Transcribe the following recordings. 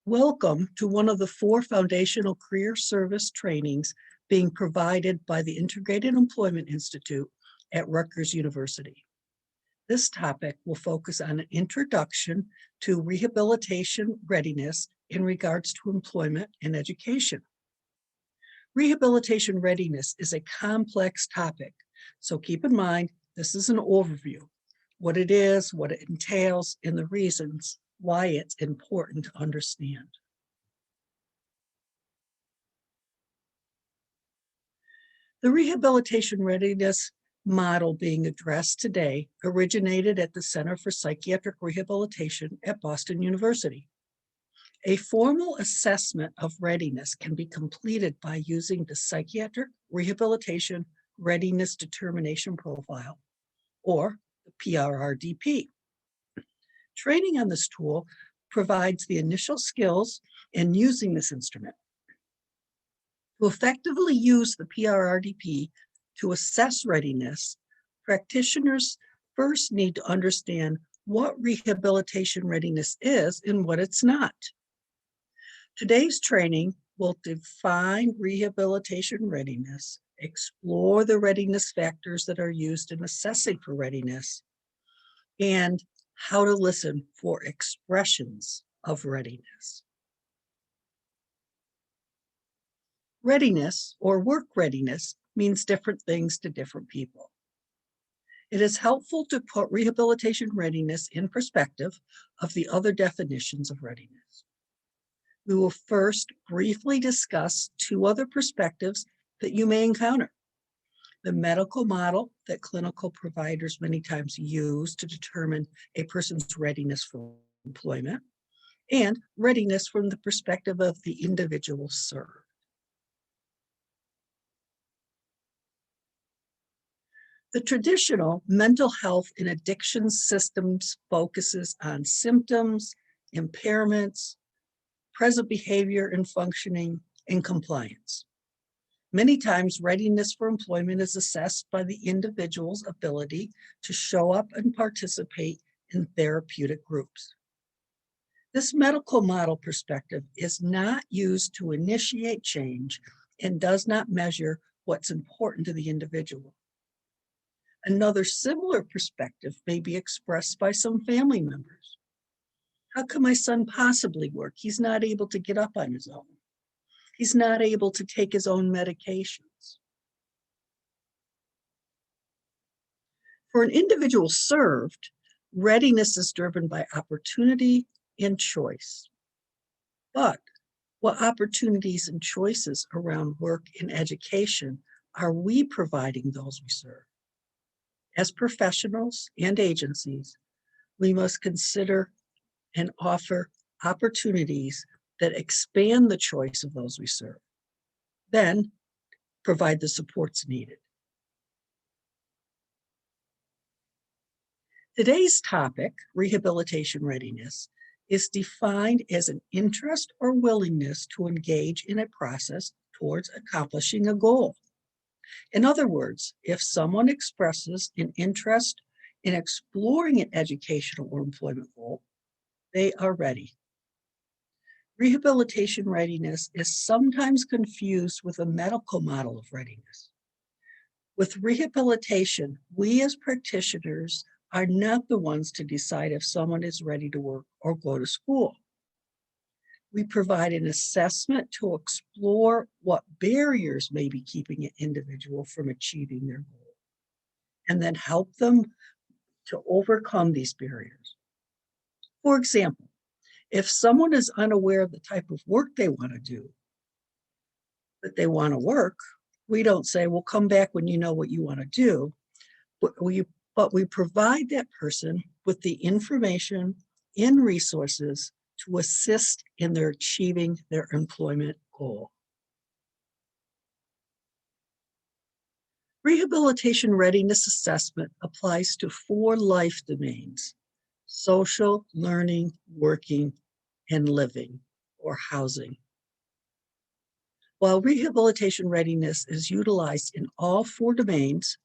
Welcome to one of the 4 foundational career service trainings being provided by the Integrated Employment Institute at Rutgers University. This topic will focus on an introduction to rehabilitation readiness in regards to employment and education. Rehabilitation readiness is a complex topic, so keep in mind this is an overview, what it is, what it entails, and the reasons why it's important to understand. The rehabilitation readiness model being addressed today originated at the Center for Psychiatric Rehabilitation at Boston University. A formal assessment of readiness can be completed by using the Psychiatric Rehabilitation Readiness Determination Profile, or the PRRDP. Training on this tool provides the initial skills in using this instrument. To effectively use the PRRDP to assess readiness, practitioners first need to understand what rehabilitation readiness is and what it's not. Today's training will define rehabilitation readiness, explore the readiness factors that are used in assessing for readiness, and how to listen for expressions of readiness. Readiness or work readiness means different things to different people. It is helpful to put rehabilitation readiness in perspective of the other definitions of readiness. We will first briefly discuss 2 other perspectives that you may encounter: the medical model that clinical providers many times use to determine a person's readiness for employment, and readiness from the perspective of the individual served. The traditional mental health and addiction systems focuses on symptoms, impairments, present behavior and functioning, and compliance. Many times, readiness for employment is assessed by the individual's ability to show up and participate in therapeutic groups. This medical model perspective is not used to initiate change and does not measure what's important to the individual. Another similar perspective may be expressed by some family members. How can my son possibly work? He's not able to get up on his own. He's not able to take his own medications. For an individual served, readiness is driven by opportunity and choice. But what opportunities and choices around work and education are we providing those we serve? As professionals and agencies, we must consider and offer opportunities that expand the choice of those we serve, then provide the supports needed. Today's topic, rehabilitation readiness, is defined as an interest or willingness to engage in a process towards accomplishing a goal. In other words, if someone expresses an interest in exploring an educational or employment goal, they are ready. Rehabilitation readiness is sometimes confused with a medical model of readiness. With rehabilitation, we as practitioners are not the ones to decide if someone is ready to work or go to school. We provide an assessment to explore what barriers may be keeping an individual from achieving their goal, and then help them to overcome these barriers. For example, if someone is unaware of the type of work they want to do, but they want to work, we don't say, well, come back when you know what you want to do, but we provide that person with the information and resources to assist in their achieving their employment goal. Rehabilitation readiness assessment applies to 4 life domains: social, learning, working, and living, or housing. While rehabilitation readiness is utilized in all 4 domains,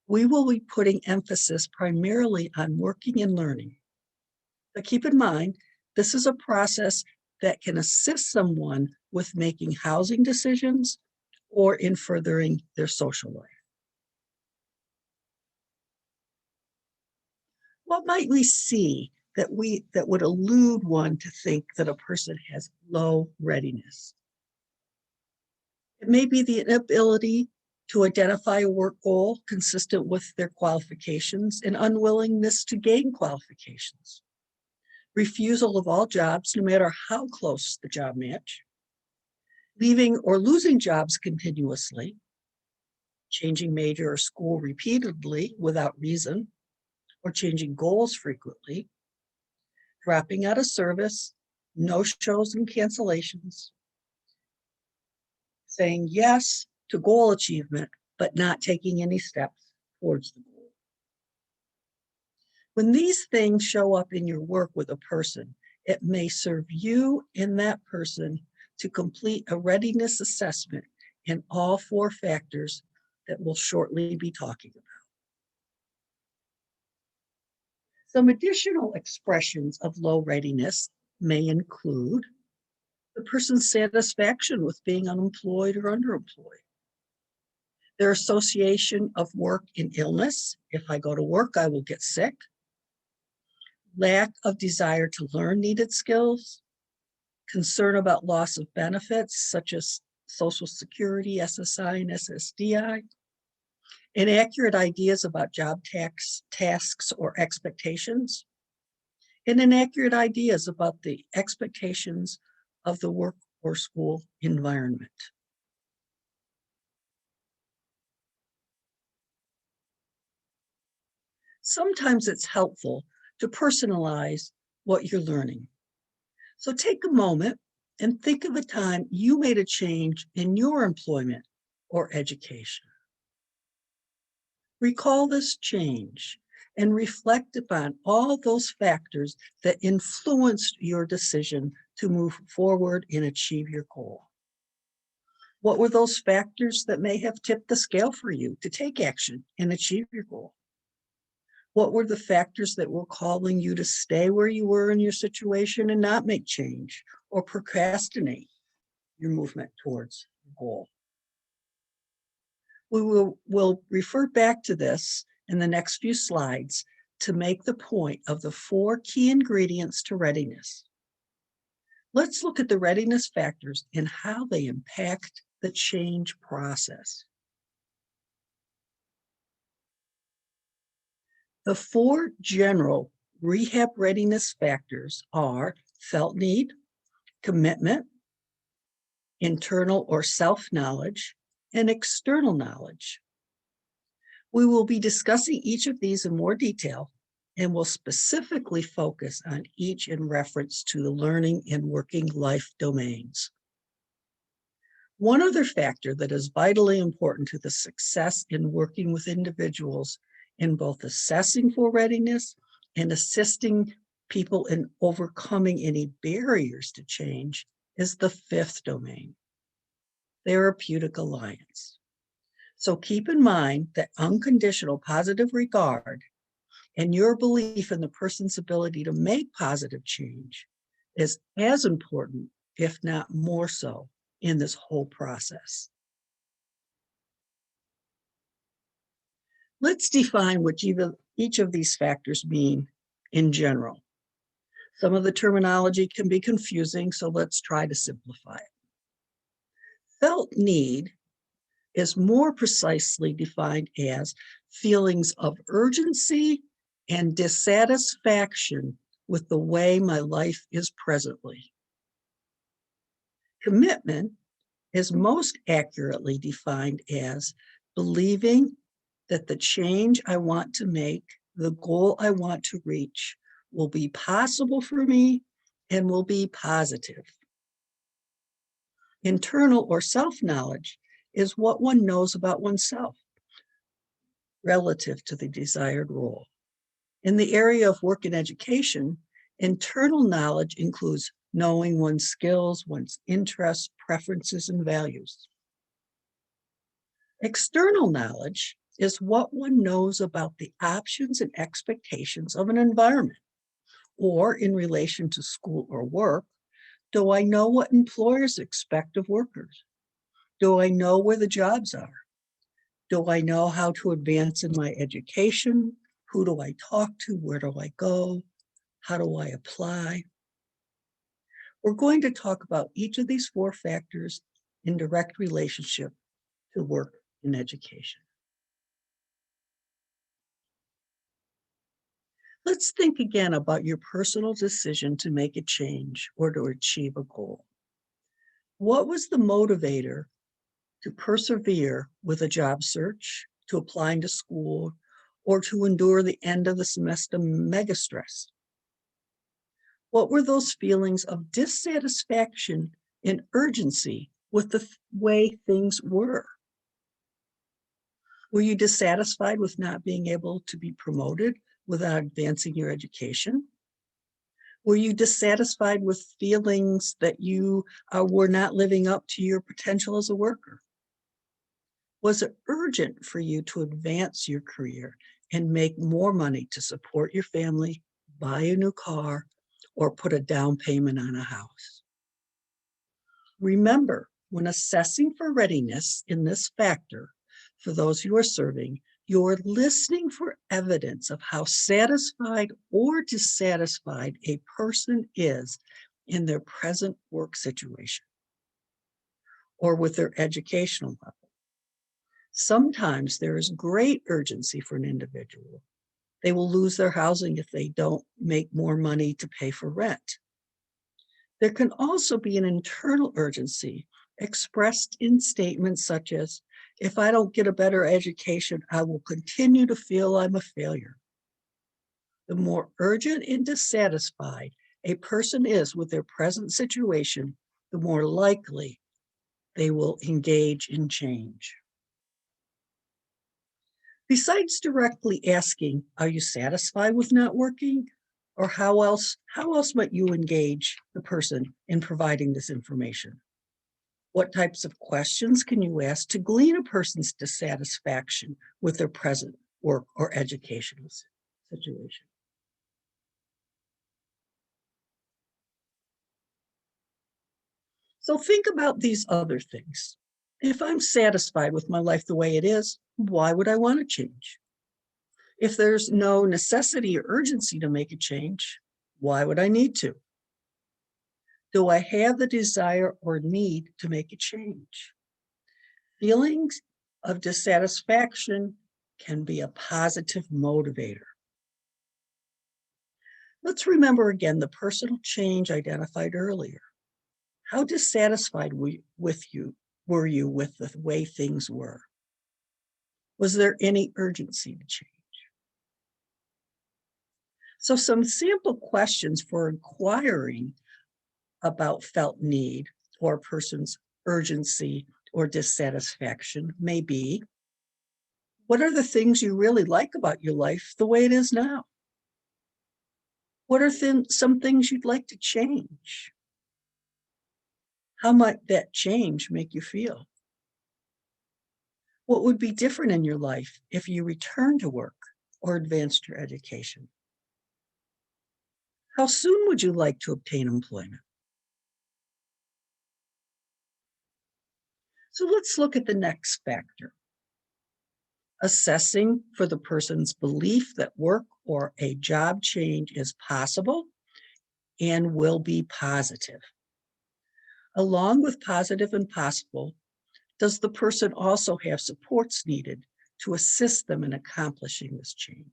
we will be putting emphasis primarily on working and learning. But keep in mind, this is a process that can assist someone with making housing decisions or in furthering their social life. What might we see that would elude one to think that a person has low readiness? It may be the inability to identify a work goal consistent with their qualifications and unwillingness to gain qualifications. Refusal of all jobs, no matter how close the job match. Leaving or losing jobs continuously. Changing major or school repeatedly without reason, or changing goals frequently. Dropping out of service, no-shows and cancellations. Saying yes to goal achievement, but not taking any steps towards the goal. When these things show up in your work with a person, it may serve you and that person to complete a readiness assessment in all 4 factors that we'll shortly be talking about. Some additional expressions of low readiness may include the person's satisfaction with being unemployed or underemployed, their association of work and illness. If I go to work, I will get sick. Lack of desire to learn needed skills, concern about loss of benefits such as Social Security, SSI, and SSDI, inaccurate ideas about job tasks or expectations, and inaccurate ideas about the expectations of the work or school environment. Sometimes it's helpful to personalize what you're learning. So take a moment and think of a time you made a change in your employment or education. Recall this change and reflect upon all those factors that influenced your decision to move forward and achieve your goal. What were those factors that may have tipped the scale for you to take action and achieve your goal? What were the factors that were calling you to stay where you were in your situation and not make change or procrastinate your movement towards the goal? We'll refer back to this in the next few slides to make the point of the 4 key ingredients to readiness. Let's look at the readiness factors and how they impact the change process. The 4 general rehab readiness factors are felt need, commitment, internal or self-knowledge, and external knowledge. We will be discussing each of these in more detail and will specifically focus on each in reference to the learning and working life domains. One other factor that is vitally important to the success in working with individuals in both assessing for readiness and assisting people in overcoming any barriers to change is the 5th domain, therapeutic alliance. So keep in mind that unconditional positive regard and your belief in the person's ability to make positive change is as important, if not more so, in this whole process. Let's define what each of these factors mean in general. Some of the terminology can be confusing, so let's try to simplify it. Felt need is more precisely defined as feelings of urgency and dissatisfaction with the way my life is presently. Commitment is most accurately defined as believing that the change I want to make, the goal I want to reach, will be possible for me and will be positive. Internal or self-knowledge is what one knows about oneself relative to the desired role. In the area of work and education, internal knowledge includes knowing one's skills, one's interests, preferences, and values. External knowledge is what one knows about the options and expectations of an environment, or in relation to school or work, Do I know what employers expect of workers? Do I know where the jobs are? Do I know how to advance in my education? Who do I talk to? Where do I go? How do I apply? We're going to talk about each of these 4 factors in direct relationship to work and education. Let's think again about your personal decision to make a change or to achieve a goal. What was the motivator to persevere with a job search, to applying to school, or to endure the end of the semester mega stress? What were those feelings of dissatisfaction and urgency with the way things were? Were you dissatisfied with not being able to be promoted without advancing your education? Were you dissatisfied with feelings that you were not living up to your potential as a worker? Was it urgent for you to advance your career and make more money to support your family, buy a new car, or put a down payment on a house? Remember, when assessing for readiness in this factor, for those you are serving, you're listening for evidence of how satisfied or dissatisfied a person is in their present work situation or with their educational level. Sometimes there is great urgency for an individual. They will lose their housing if they don't make more money to pay for rent. There can also be an internal urgency expressed in statements such as, if I don't get a better education, I will continue to feel I'm a failure. The more urgent and dissatisfied a person is with their present situation, the more likely they will engage in change. Besides directly asking, are you satisfied with not working? Or how else might you engage the person in providing this information? What types of questions can you ask to glean a person's dissatisfaction with their present work or educational situation? So think about these other things. If I'm satisfied with my life the way it is, why would I want to change? If there's no necessity or urgency to make a change, why would I need to? Do I have the desire or need to make a change? Feelings of dissatisfaction can be a positive motivator. Let's remember again the personal change identified earlier. How dissatisfied were you with the way things were? Was there any urgency to change? So some sample questions for inquiring about felt need or a person's urgency or dissatisfaction may be, what are the things you really like about your life the way it is now? What are some things you'd like to change? How might that change make you feel? What would be different in your life if you returned to work or advanced your education? How soon would you like to obtain employment? So let's look at the next factor. Assessing for the person's belief that work or a job change is possible and will be positive. Along with positive and possible, does the person also have supports needed to assist them in accomplishing this change?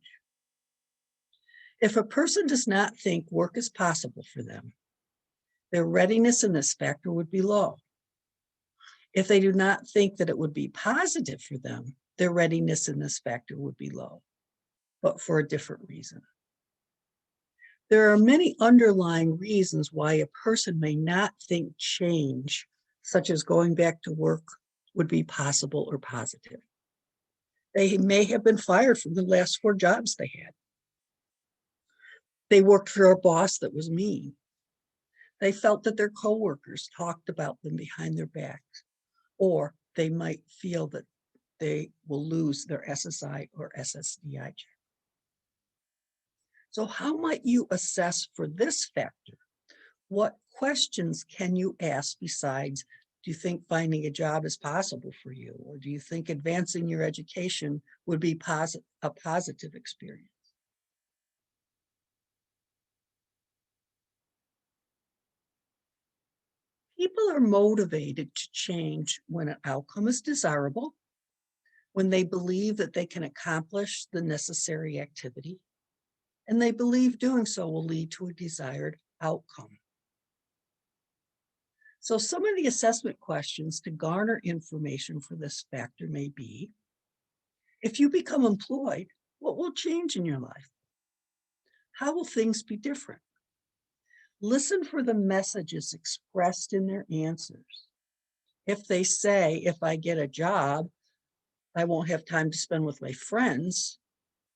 If a person does not think work is possible for them, their readiness in this factor would be low. If they do not think that it would be positive for them, their readiness in this factor would be low, but for a different reason. There are many underlying reasons why a person may not think change, such as going back to work, would be possible or positive. They may have been fired from the last 4 jobs they had. They worked for a boss that was mean. They felt that their coworkers talked about them behind their backs, or they might feel that they will lose their SSI or SSDI check. So how might you assess for this factor? What questions can you ask besides, do you think finding a job is possible for you? Or do you think advancing your education would be a positive experience? People are motivated to change when an outcome is desirable, when they believe that they can accomplish the necessary activity, and they believe doing so will lead to a desired outcome. So some of the assessment questions to garner information for this factor may be, if you become employed, what will change in your life? How will things be different? Listen for the messages expressed in their answers. If they say, if I get a job, I won't have time to spend with my friends,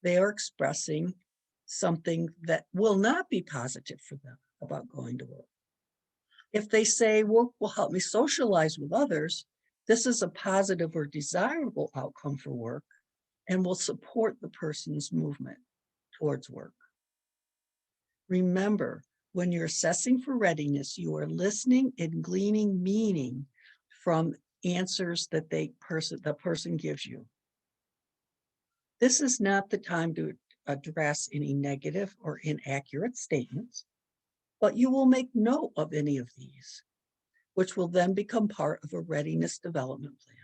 they are expressing something that will not be positive for them about going to work. If they say work will help me socialize with others, this is a positive or desirable outcome for work and will support the person's movement towards work. Remember, when you're assessing for readiness, you are listening and gleaning meaning from answers that the person gives you. This is not the time to address any negative or inaccurate statements, but you will make note of any of these, which will then become part of a readiness development plan.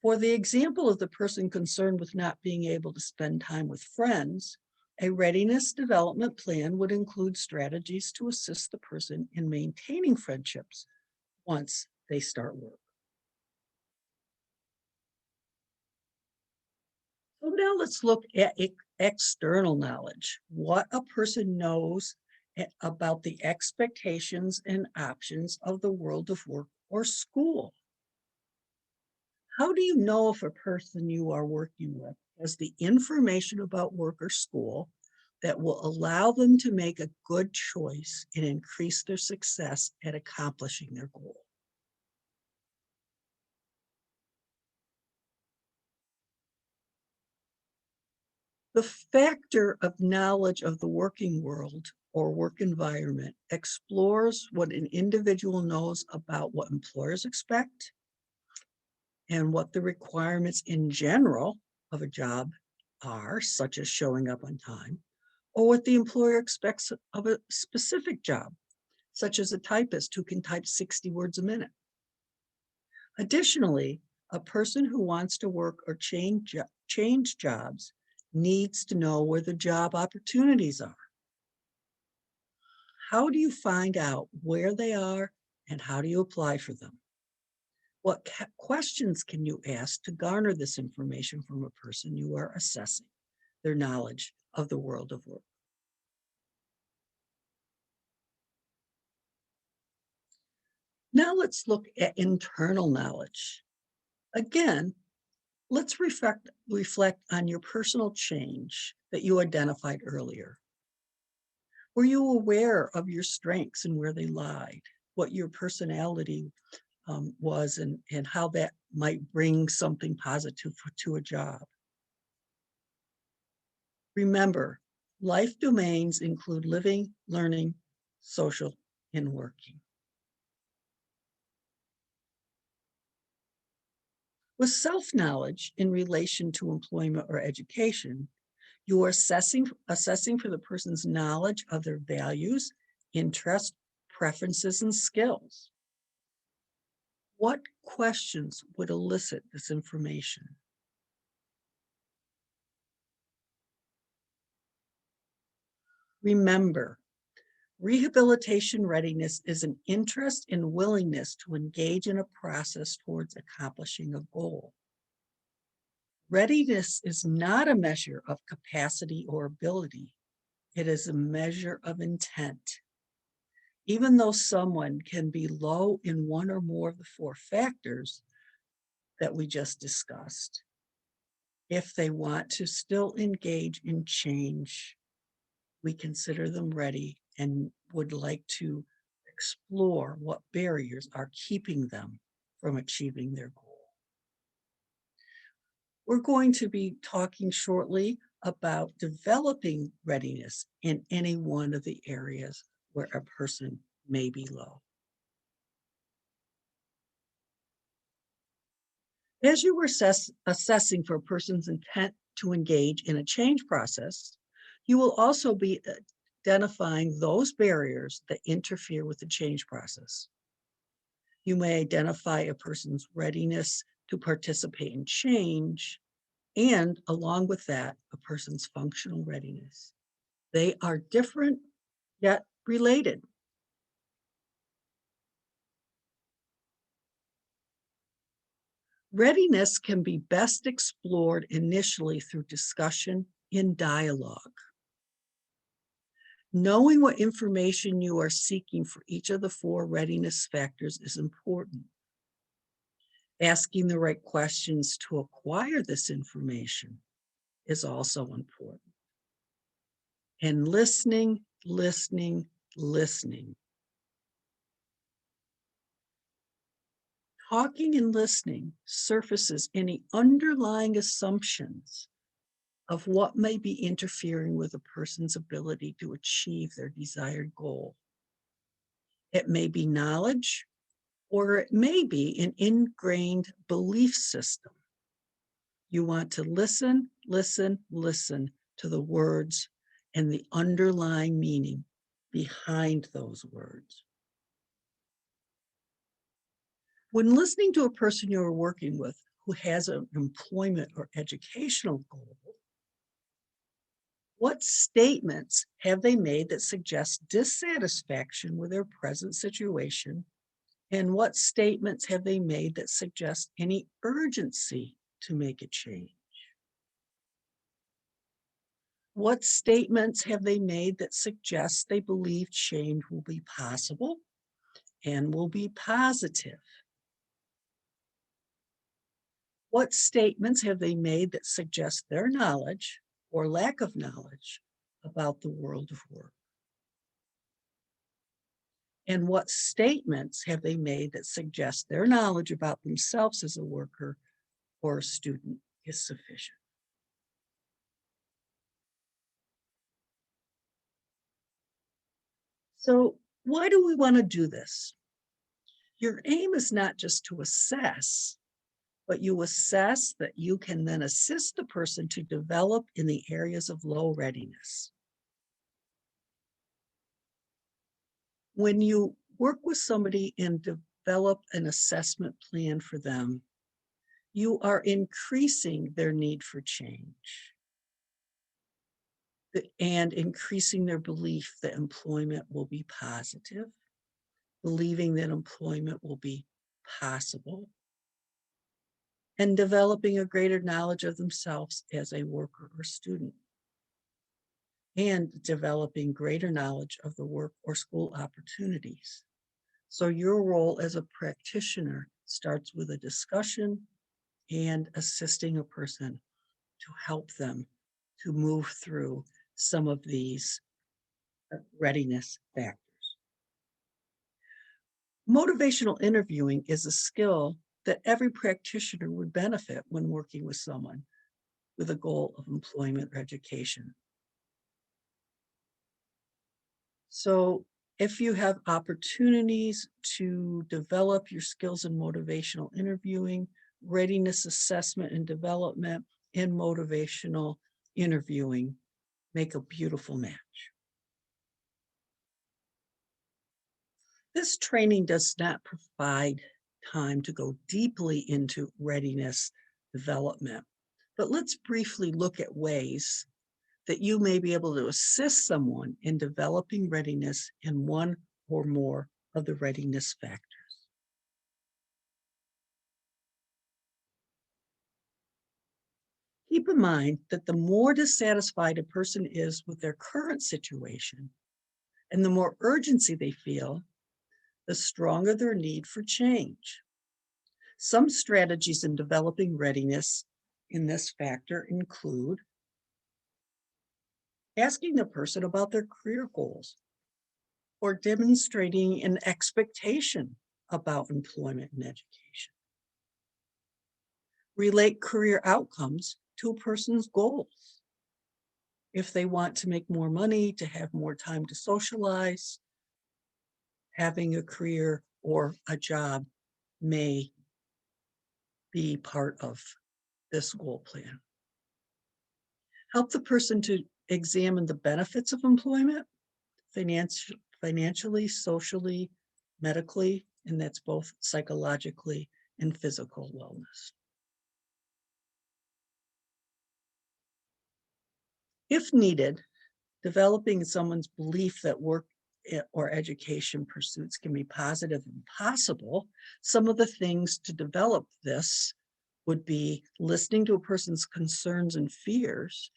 For the example of the person concerned with not being able to spend time with friends, a readiness development plan would include strategies to assist the person in maintaining friendships once they start work. So now let's look at external knowledge, what a person knows about the expectations and options of the world of work or school. How do you know if a person you are working with has the information about work or school that will allow them to make a good choice and increase their success at accomplishing their goal? The factor of knowledge of the working world or work environment explores what an individual knows about what employers expect and what the requirements in general of a job are, such as showing up on time, or what the employer expects of a specific job, such as a typist who can type 60 words a minute. Additionally, a person who wants to work or change jobs needs to know where the job opportunities are. How do you find out where they are and how do you apply for them? What questions can you ask to garner this information from a person you are assessing their knowledge of the world of work? Now let's look at internal knowledge. Again, let's reflect on your personal change that you identified earlier. Were you aware of your strengths and where they lied, what your personality was, and how that might bring something positive to a job? Remember, life domains include living, learning, social, and working. With self-knowledge in relation to employment or education, you are assessing for the person's knowledge of their values, interests, preferences, and skills. What questions would elicit this information? Remember, rehabilitation readiness is an interest and willingness to engage in a process towards accomplishing a goal. Readiness is not a measure of capacity or ability. It is a measure of intent. Even though someone can be low in one or more of the four factors that we just discussed, if they want to still engage in change, we consider them ready and would like to explore what barriers are keeping them from achieving their goal. We're going to be talking shortly about developing readiness in any one of the areas where a person may be low. As you were assessing for a person's intent to engage in a change process, you will also be identifying those barriers that interfere with the change process. You may identify a person's readiness to participate in change, and along with that, a person's functional readiness. They are different yet related. Readiness can be best explored initially through discussion in dialogue. Knowing what information you are seeking for each of the 4 readiness factors is important. Asking the right questions to acquire this information is also important. And listening. Talking and listening surfaces any underlying assumptions of what may be interfering with a person's ability to achieve their desired goal. It may be knowledge, or it may be an ingrained belief system. You want to listen to the words and the underlying meaning behind those words. When listening to a person you're working with who has an employment or educational goal, what statements have they made that suggest dissatisfaction with their present situation? And what statements have they made that suggest any urgency to make a change? What statements have they made that suggest they believe change will be possible and will be positive? What statements have they made that suggest their knowledge or lack of knowledge about the world of work? And what statements have they made that suggest their knowledge about themselves as a worker or a student is sufficient? So, why do we want to do this? Your aim is not just to assess, but you assess that you can then assist the person to develop in the areas of low readiness. When you work with somebody and develop an assessment plan for them, you are increasing their need for change and increasing their belief that employment will be positive, believing that employment will be possible, and developing a greater knowledge of themselves as a worker or student, and developing greater knowledge of the work or school opportunities. So your role as a practitioner starts with a discussion and assisting a person to help them to move through some of these readiness factors. Motivational interviewing is a skill that every practitioner would benefit when working with someone with a goal of employment or education. So if you have opportunities to develop your skills in motivational interviewing, readiness assessment and development, and motivational interviewing, make a beautiful match. This training does not provide time to go deeply into readiness development, but let's briefly look at ways that you may be able to assist someone in developing readiness in one or more of the readiness factors. Keep in mind that the more dissatisfied a person is with their current situation and the more urgency they feel, the stronger their need for change. Some strategies in developing readiness in this factor include asking the person about their career goals or demonstrating an expectation about employment and education. Relate career outcomes to a person's goals. If they want to make more money, to have more time to socialize, having a career or a job may be part of this goal plan. Help the person to examine the benefits of employment, financially, socially, medically, and that's both psychologically and physical wellness. If needed, developing someone's belief that work or education pursuits can be positive and possible, some of the things to develop this would be listening to a person's concerns and fears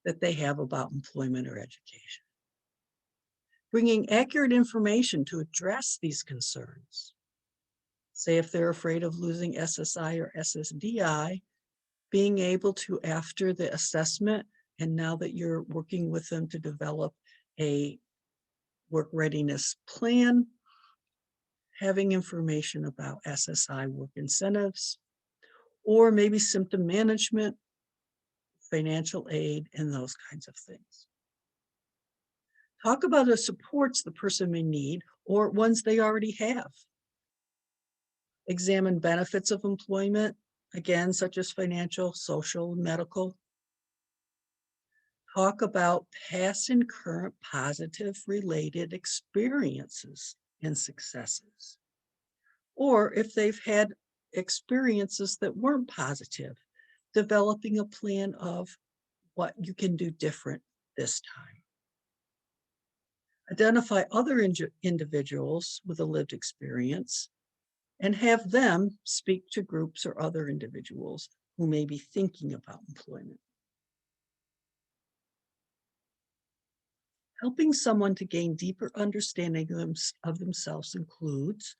that they have about employment or education. Bringing accurate information to address these concerns. Say if they're afraid of losing SSI or SSDI, being able to, after the assessment, and now that you're working with them to develop a work readiness plan, having information about SSI work incentives, or maybe symptom management, financial aid, and those kinds of things. Talk about the supports the person may need or ones they already have. Examine benefits of employment, again, such as financial, social, medical. Talk about past and current positive related experiences and successes. Or if they've had experiences that weren't positive, developing a plan of what you can do different this time. Identify other individuals with a lived experience and have them speak to groups or other individuals who may be thinking about employment. Helping someone to gain deeper understanding of themselves includes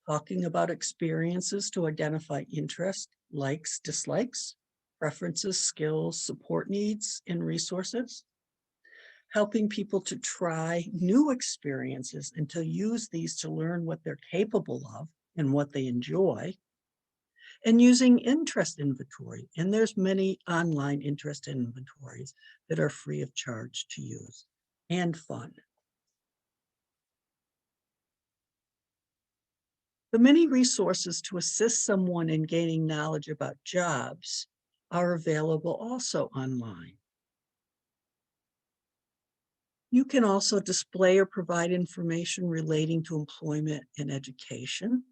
talking about experiences to identify interest, likes, dislikes, preferences, skills, support needs, and resources. Helping people to try new experiences and to use these to learn what they're capable of and what they enjoy. And using interest inventory. And there's many online interest inventories that are free of charge to use and fun. The many resources to assist someone in gaining knowledge about jobs are available also online. You can also display or provide information relating to employment and education.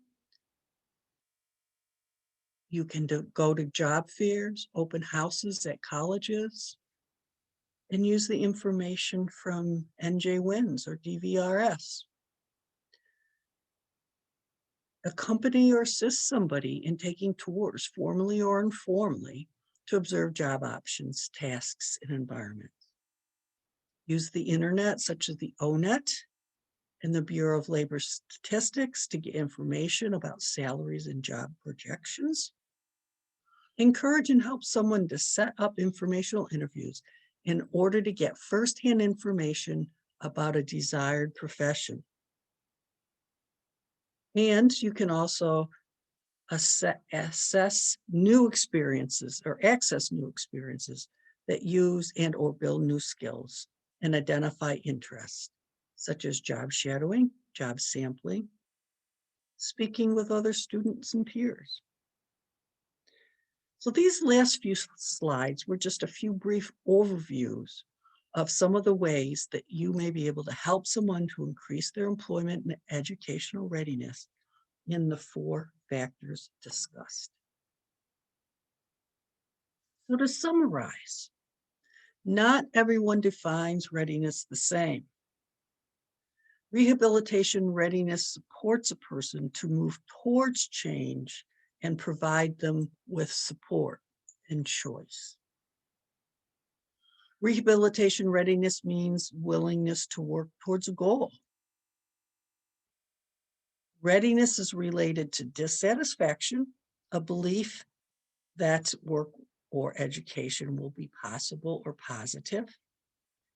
You can go to job fairs, open houses at colleges, and use the information from NJ-WINS or DVRS. Accompany or assist somebody in taking tours, formally or informally, to observe job options, tasks, and environments. Use the internet, such as the ONET and the Bureau of Labor Statistics, to get information about salaries and job projections. Encourage and help someone to set up informational interviews in order to get firsthand information about a desired profession. And you can also assess new experiences or access new experiences that use and or build new skills and identify interests, such as job shadowing, job sampling, speaking with other students and peers. So these last few slides were just a few brief overviews of some of the ways that you may be able to help someone to increase their employment and educational readiness in the 4 factors discussed. So to summarize, not everyone defines readiness the same. Rehabilitation readiness supports a person to move towards change and provide them with support and choice. Rehabilitation readiness means willingness to work towards a goal. Readiness is related to dissatisfaction, a belief that work or education will be possible or positive,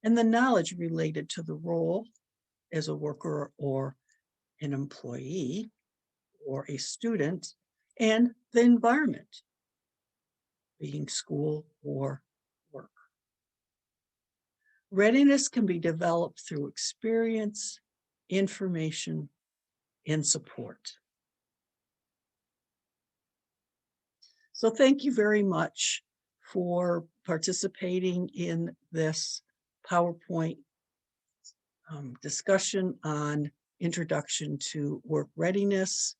and the knowledge related to the role as a worker or an employee or a student, and the environment, being school or work. Readiness can be developed through experience, information, and support. So thank you very much for participating in this PowerPoint discussion on Introduction to Work Readiness.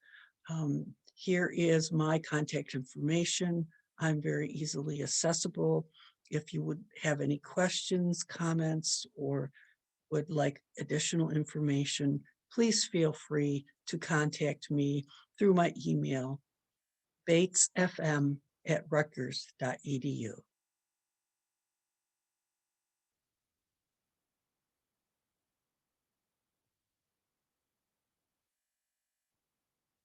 Here is my contact information. I'm very easily accessible. If you would have any questions, comments, or would like additional information, please feel free to contact me through my email, batesfm@rutgers.edu.